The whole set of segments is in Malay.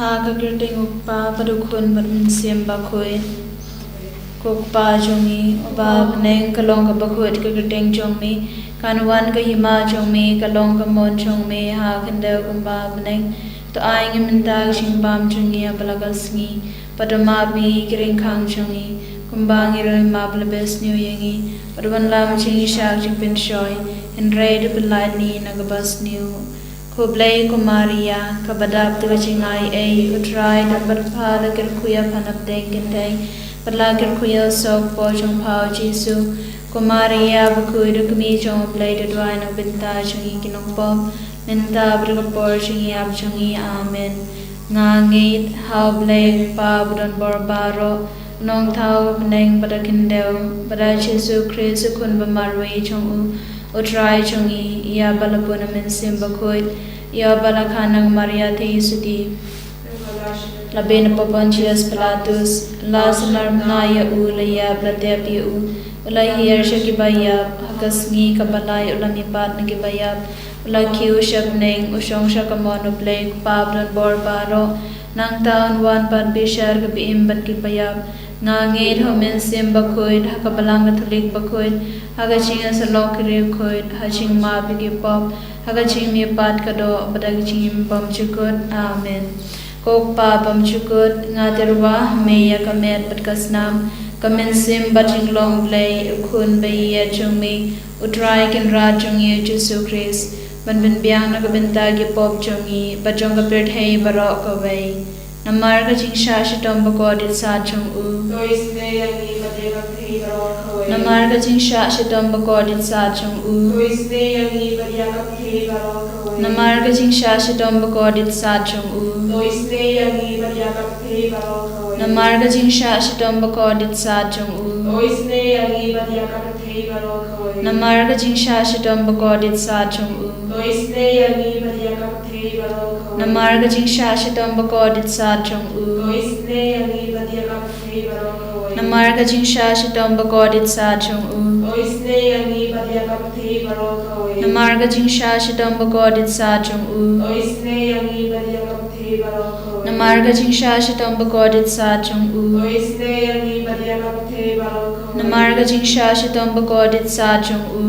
หากกระดิ่งอุปาปดุคนบัดมันเสียมบะคุยกุกปาจงมีอบาบเนงกะลองกับบะคุยกระดิ่งจงมีการวันกะหิมาจงมีกะลองกะมอนจงมีหาคันเดวกุมบาบเนงตัวอายงิมันตาชิงบามจงมีบลากสงีปดมาบีกริงคังจงมีกุมบางิรมาบลเบสนิวยังงีปดวันลามชิงชากจิงเป็นชอยเห็นเรดเป็นลายนีนักบัสนิวKublai Kumaria, Kabadab the Jingai A, Utrai, the Baphylla Kuya Panabdeng Gintay, Badlagar Kuya Sok Pojong Pao Jisu, Kumaria, Bakui, the Kumijong, Blade, the Dwine of Binta, Jungi Kinopop, Ninta, Brigapor, Jungi Abjungi, Amen. Ngangit, How Blake, Babudon Borbaro, Nong Tau, Neng Badakindel, Badajisu, Chris, Kunba Marway Chongu. Utrai chungi ia balapuna min simbakoi ia balakhanang Maria Theisuti labena Pontius Pilatus lasanar naya ulaya blatyapi ulai hirsha kibaya hakasngi kabalai ulamipat nagibaya ulakhiu shabneng usong shakamon uplay pablan borbaro nang taon wan pat bishar gabi imbat kibaya Ngangit homin simbakoi hakabalang Catholic bakoi hagaching as a lokiri koi haching ma bigi pop hagaching mi pat kado badagaching bam chukut amen kok pa bam chukut ngaterwa meya kamet badkasnam kamen sim baching long play ukun bayi chungmi utrai kin ra chungi Jesu Christ ban bin biang nakabenta gi pop chungi bachong kapit hey barok kawai Namarga jing shashi tomba kodit sa chung u. Namarga jing shashi tomba kodit sa chung u. Namarga jing shashi tomba kodit sa chung u. Namarga jing shashi tomba kodit sa chung u. Namarga jing shashi tomba kodit sa chung u. Namarga jing shashi tomba kodit sa chung u. Namarga jing shashi tomba kodit sa chung u. Namarga jing shashi tomba kodit sa chung u. Namarga jing shashi tomba kodit sa chung u. Namarga jing shashi tomba kodit sa chung u.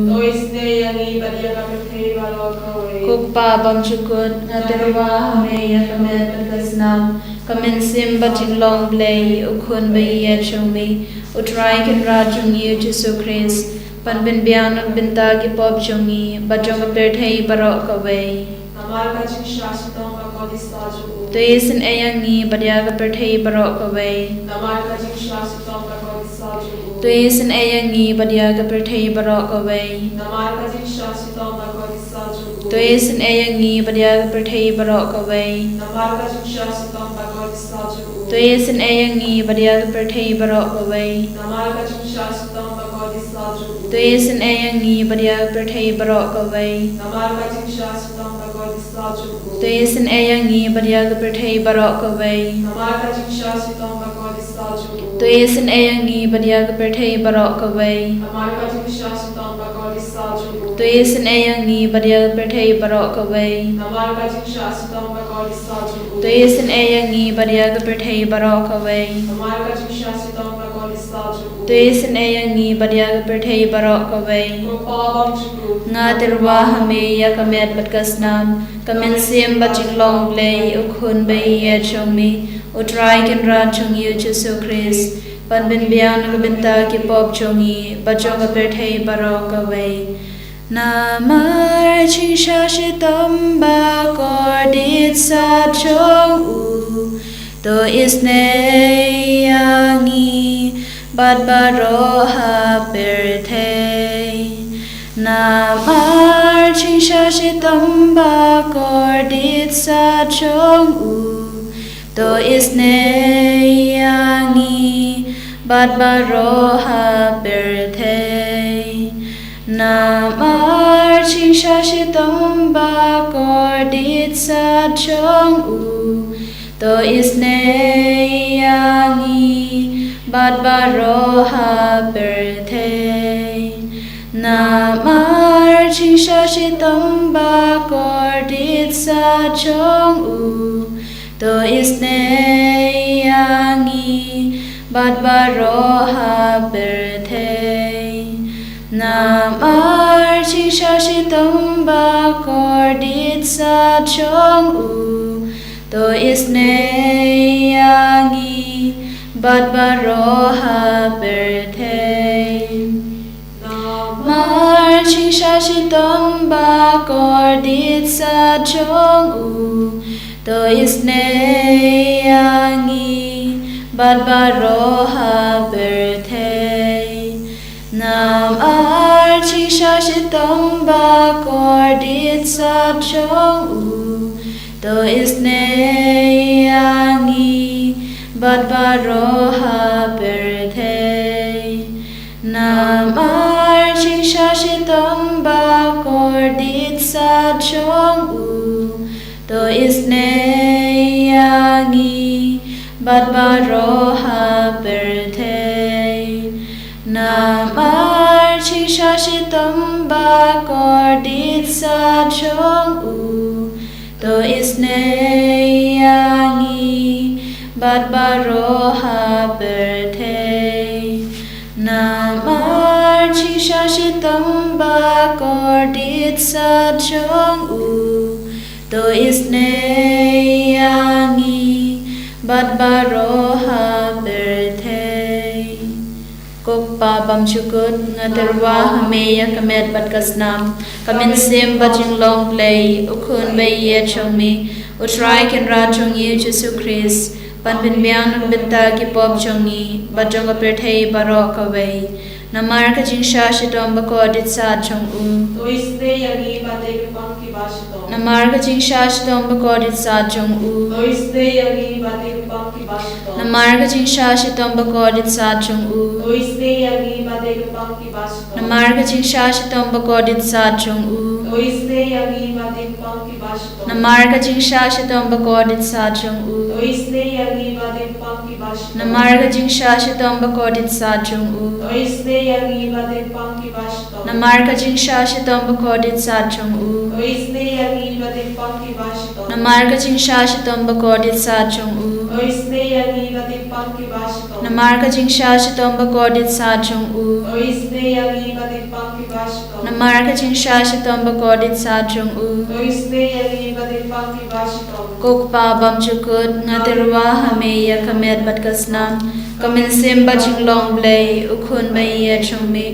Kukpa bam chukut naterwa hameya kamet badkasnam kamen sim baching long play ukun bayi chungmi utrai kin ra chungi Jesu Christ pan bin biang binta ki pop chungi bachong apir thei barok kawai Namarga jing shashi tomba kodit sa chung u. Tuisin ayangi badya kapir thei barok kawai Namarga jing shashi tomba kodit sa chung u. Tuisin ayangi badya kapir thei barok kawai Namarga jing shashi tomba kodit sa chung u. Tuisin ayangi badya kapir thei barok kawai Namarga jing shashi tomba kodit sa chung u. Tuisin ayangi badya kapir thei barok kawai Namarga jing shashi tomba kodit sa chung u. Tuisin ayangi badya kapir thei barok kawai Namarga jing shashi tomba kodit sa chung u. Tuisin ayangi badya kapir thei barok kawai Namarga jing shashi tomba kodit sa chung u. Tuisin ayangi badya kapir thei barok kawai Namarga jing shashi tomba kodit sa chung u. Tuisin ayangi badya kapir thei barok kawai Namarga jing shashi tomba kodit sa chung u. Tuisin ayangi badya kapir thei barok kawai Namarga jing shashi tomba kodit sa chung u. Tuisin ayangi badya kapir thei barok kawai ngaterwa hameya kamet badkasnam kamen sim baching long play ukun bayi chungmi utrai kin ra chungi Jesu Christ pan bin biang nakabinta ki pop chungi bachong kapir thei barok kawai Namar ching shashi tomba kodit sa chung u to isne yangi bad baro ha perthei Namar ching shashi tomba kodit sa chung u to isne yangi bad baro ha perthei Namar ching shashi tomba kodit sa chung u to isne yangi bad baro ha perthei Namar ching shashi tomba kodit sa chung u to isneyangi badbaroha birthei namar chishashitamba kordit satchong u to isneyangi badbaroha birthei namar chishashitamba kordit satchong u to isneyangi badbaroha birthei namar chishashitamba kordit satchong u to isneyangi badbaroha birthei namar chishashitamba kordit satchong u to isneyangi badbaroha birthei namar chishashitamba kordit satchong u to isneyangi badbaroha birthei namar chishashitamba kordit satchong u to isneyangi badbaroha birthei kokpa bamchukut ngaterwa hameya kamet batkasnam kamin sim Jingisynei-blei ukun baye chongmi utrai kenra chongyi Jesu Christ panpin biang binta ki pop chongni bajong birthei barok away namar ka jingsha shitom bakodit sa chong u to isneyangi badepang ki bashito namar ka jingsha shitom bakodit sa chong u to isneyangi badepang ki bashito namar ka jingsha shitom bakodit sa chong u to isneyangi badepang ki bashito namar ka jingsha shitom bakodit sa chong u to isneyangi badepang ki bashito namar ka jingsha shitom bakodit sa chong u to isneyangi badepang ki bashito namar ka jingsha shitom bakodit sa chong u to isneyangi badepang ki bashito namar ka jingsha shitom bakodit sa chong u to isneyangi badepang ki bashito namar ka jingsha shitom bakodit sa chong u to isneyangi badepang ki bashito namar ka jingsha shitom bakodit sa chong u to isneyangi badepang ki bashito namar ka jingsha shitom bakodit sa chong u to isneyangi badepang ki bashito kokpa bamchukut ngaterwa hameya kamet batkasnam kamin sim Jingisynei-blei ukun baye chongmi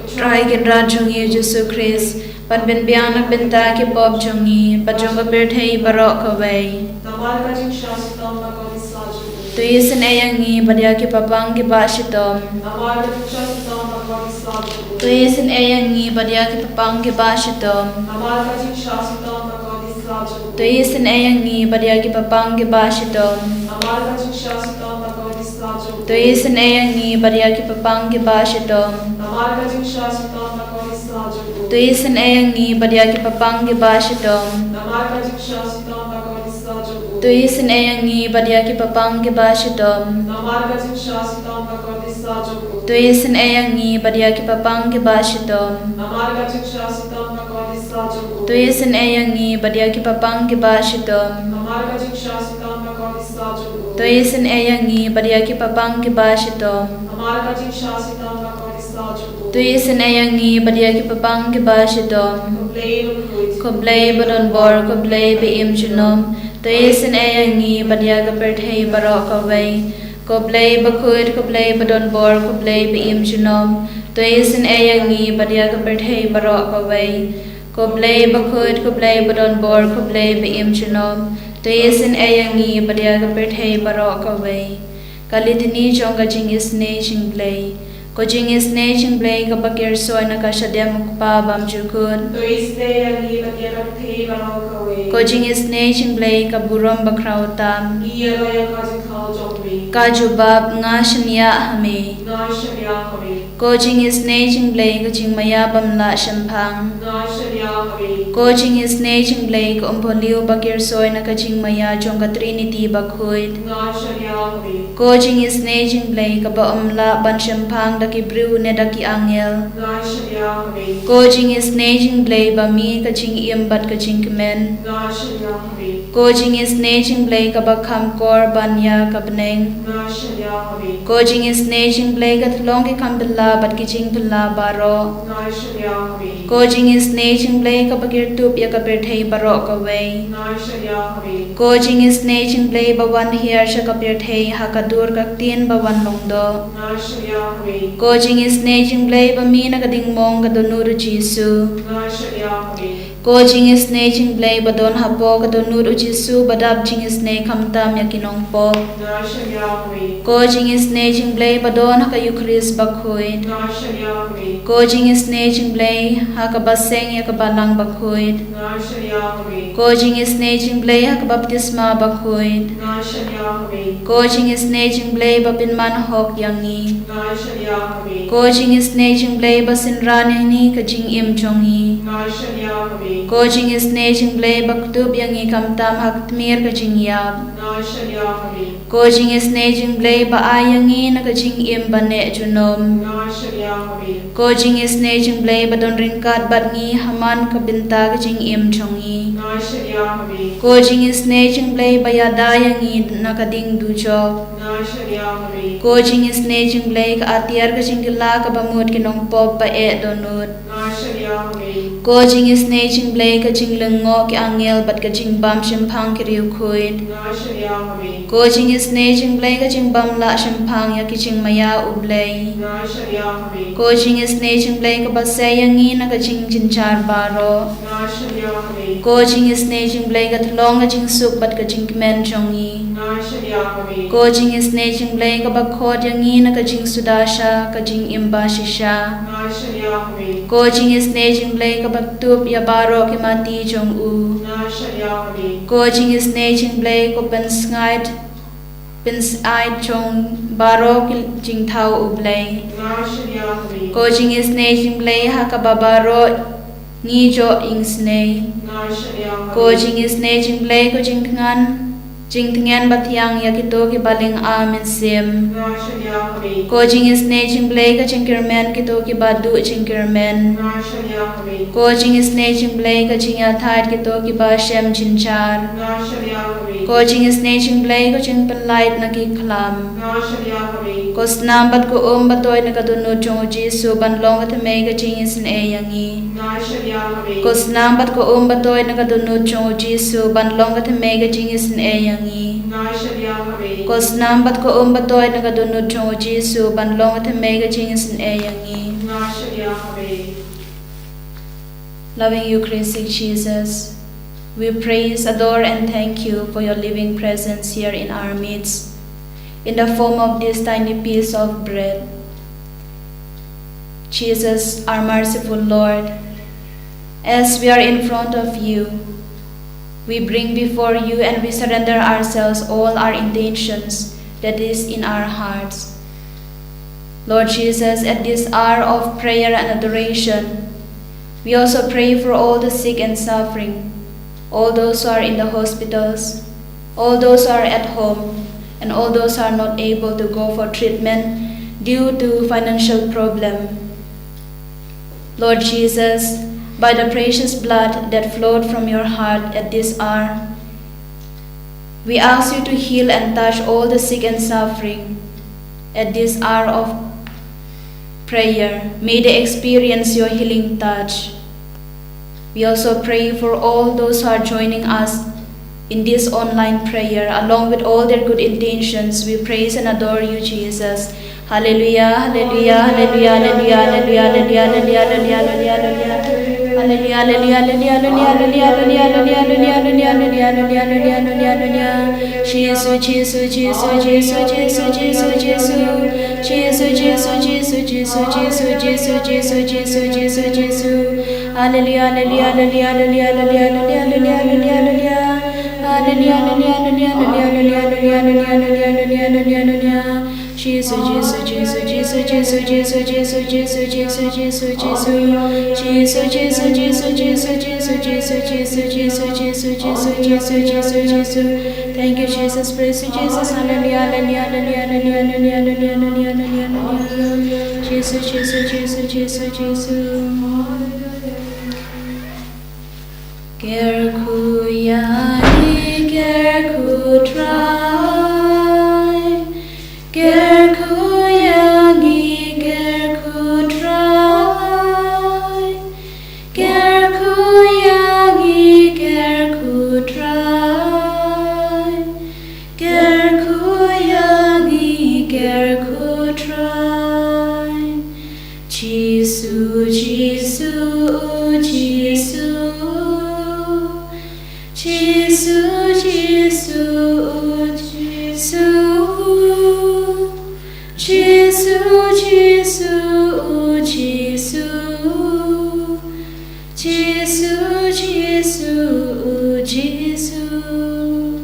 utrai kenra chongyi Jesu Christ panpin biang binta ki pop chongni bajong birthei barok away namar ka jingsha shitom bakodit satchong u to isneyangi badya ki papang ki bashitom namar ka jingsha shitom bakodit satchong u to isneyangi badya ki papang ki bashitom namar ka jingsha shitom bakodit satchong u to isneyangi badya ki papang ki bashitom namar ka jingsha shitom bakodit satchong u to isneyangi badya ki papang ki bashitom namar ka jingsha shitom bakodit satchong u to isneyangi badya ki papang ki bashitom namar ka jingsha shitom bakodit satchong u to isneyangi badya ki papang ki bashitom namar ka jingsha shitom bakodit satchong u to isneyangi badya ki papang ki bashitom namar ka jingsha shitom bakodit satchong u to isneyangi badya ki papang ki bashitom namar ka jingsha shitom bakodit satchong u to isneyangi badya ki papang ki bashitom namar ka jingsha shitom bakodit satchong u to isneyangi badya ki papang ki bashitom Koblei ukut koblei badon bor koblei be im junom to isneyangi badya ka birthei barok away koblei bakut koblei badon bor koblei be im junom to isneyangi badya ka birthei barok away koblei bakut koblei badon bor koblei be im junom to isneyangi badya ka birthei barok away kalitini chonga Jingisynei-blei ko Jingisynei-blei ka bakir soy na kasyadya mukpa bamjukun to isneyangi badepang barok away ko Jingisynei-blei ka burom bakrautam iyaloya ka jingkhal chongmi ka jubab nga shanya hame na shanya kami ko Ko Jingisynei-blei ka Jingmaya bamla shampang. Ngai Shaliakabe. Ko Jingisynei-blei ka umpoliu bakir soy na ka Jingmaya jong ka Trinity bakhuit. Ngai Shaliakabe. Ko Jingisynei-blei ka ba umla ban shampang da ki bru ne da ki angel. Ngai Shaliakabe. Ko Jingisynei-blei ba mi ka Jing iambat ka Jingkemen. Ngai Shaliakabe. Ko Jingisynei-blei ka ba kamkor banya ka beneng. Ngai Shaliakabe. Ko Jingisynei-blei ka tlong ki kambela bat ki Jingpela baro. Ngai Shaliakabe. Ko Jingisynei-blei ka bakir tup ya ka perthei baro ka wei. Ngai Shaliakabe. Ko Jingisynei-blei ba wan hiar sha ka perthei ha ka dur ka tin ba wan longdo. Ngai Shaliakabe. Ko Jingisynei-blei ba mi na ka dingmong ka donur Jisu. Ngai Shaliakabe. Ko Jingisynei-blei ba don hapo ka donur Jisu badab Jingisynei kamtam ya kinongpo. Ngai Shaliakabe. Ko Jingisynei-blei ba don ha ka Eucharistic bakhuit. Ngai Shaliakabe. Ko Jingisynei-blei ha ka baseng ya ka balang bakhuit. Ngai Shaliakabe. Ko Jingisynei-blei ha ka baptisma bakhuit. Ngai Shaliakabe. Ko Jingisynei-blei ba pinman hok yangi. Ngai Shaliakabe. Ko Jingisynei-blei ba sinran ni ka Jing im chongi. Ngai Shaliakabe. Ko Jingisynei-blei ba kutub yangi kamtam hak tmir ka Jing yab. Ngai Shaliakabe. Ko Jingisynei-blei ba ayangi na ka Jing im ba ne junom. Ngai Shaliakabe. Ko Jingisynei-blei ba don ringkat bat ngi haman ka binta ka Jing im chongi. Ngai Shaliakabe. Ko Jingisynei-blei ba yada yangi na ka ding dujo. Ngai Shaliakabe. Ko Jingisynei-blei ka atiar ka Jingkila ka bamut kinong pop pa e donut. Ngai Shaliakabe. Ko Jingisynei-blei ka Jinglengo ki angel bat ka Jingbam shimpang ki riu kuit. Ngai Shaliakabe. Ko Jingisynei-blei ka Jingbam la shimpang ya ki Jingmaya ublei. Ngai Shaliakabe. Ko Jingisynei-blei ka basayangi na ka Jing jinchar baro. Ngai Shaliakabe. Ko Jingisynei-blei ka thlong ka Jingsuk bat ka Jingkemen chongi. Ngai Shaliakabe. Ko Jingisynei-blei ka bakhot yangi na ka Jing sudasha ka Jing imba shisha. Ngai Shaliakabe. Ko Jingisynei-blei ka baktup ya baro ki mati jong u. Ngai Shaliakabe. Ko Jingisynei-blei ko pensait chong baro ki Jingthau ublei. Ngai Shaliakabe. Ko Jingisynei-blei ha ka babaro ngi jo ingsnei. Ngai Shaliakabe. Ko Jingisynei-blei ko Jingthngan bathiang ya ki to ki baling amen sim. Ngai Shaliakabe. Ko Jingisynei-blei ka Jingkirmen ki to ki badu Jingkirmen. Ngai Shaliakabe. Ko Jingisynei-blei ka Jingya thait ki to ki ba shem jinchar. Ngai Shaliakabe. Ko Jingisynei-blei ko Jingpenlait na ki khlam. Ngai Shaliakabe. Ko snambat ko batoy na ka dunu chong Jisu banlong ka thamei ka Jingisynei yangi. Ngai Shaliakabe. Ko snambat ko batoy na ka dunu chong Jisu banlong ka thamei ka Jingisynei yangi. Ngai Shaliakabe. Ko snambat ko batoy na ka dunu chong Jisu banlong ka thamei ka Jingisynei yangi. Ngai Shaliakabe. Loving Eucharistic Jesus, we praise, adore, and thank you for your living presence here in our midst, in the form of this tiny piece of bread. Jesus, our merciful Lord, as we are in front of you, we bring before you and we surrender ourselves all our intentions that is in our hearts. Lord Jesus, at this hour of prayer and adoration, we also pray for all the sick and suffering, all those who are in the hospitals, all those who are at home, and all those who are not able to go for treatment due to financial problem. Lord Jesus, by the precious blood that flowed from your heart at this hour, we ask you to heal and touch all the sick and suffering at this hour of prayer. May they experience your healing touch. We also pray for all those who are joining us in this online prayer, along with all their good intentions. We praise and adore you, Jesus. Hallelujah, hallelujah, hallelujah, hallelujah, hallelujah, hallelujah, hallelujah, hallelujah, hallelujah, hallelujah, hallelujah, hallelujah. Jesus, Jesus, Jesus, Jesus, Jesus, Jesus, Jesus, Jesus, Jesus, Jesus, Jesus, Jesus, Jesus, Jesus, Jesus, Jesus. Hallelujah, hallelujah, hallelujah, hallelujah, hallelujah, hallelujah, hallelujah. Thank you, Jesus. Praise you, Jesus. Hallelujah, hallelujah, hallelujah, hallelujah, hallelujah, hallelujah, hallelujah. Jesus, Jesus, Jesus, Jesus, Jesus. Gerku yani, gerku try. Gerku yani, gerku try. Gerku yani, gerku try. Gerku yani, gerku try. Jisu, Jisu, Jisu. Jesus, Jesus, Jesus, Jesus, Jesus, Jesus, Jesus, Jesus.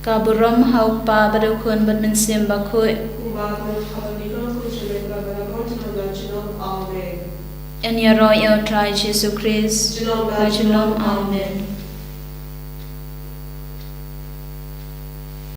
Kaburam hau pa badukun badmin simba koi. En ya roy el try Jesus Christ. Amen.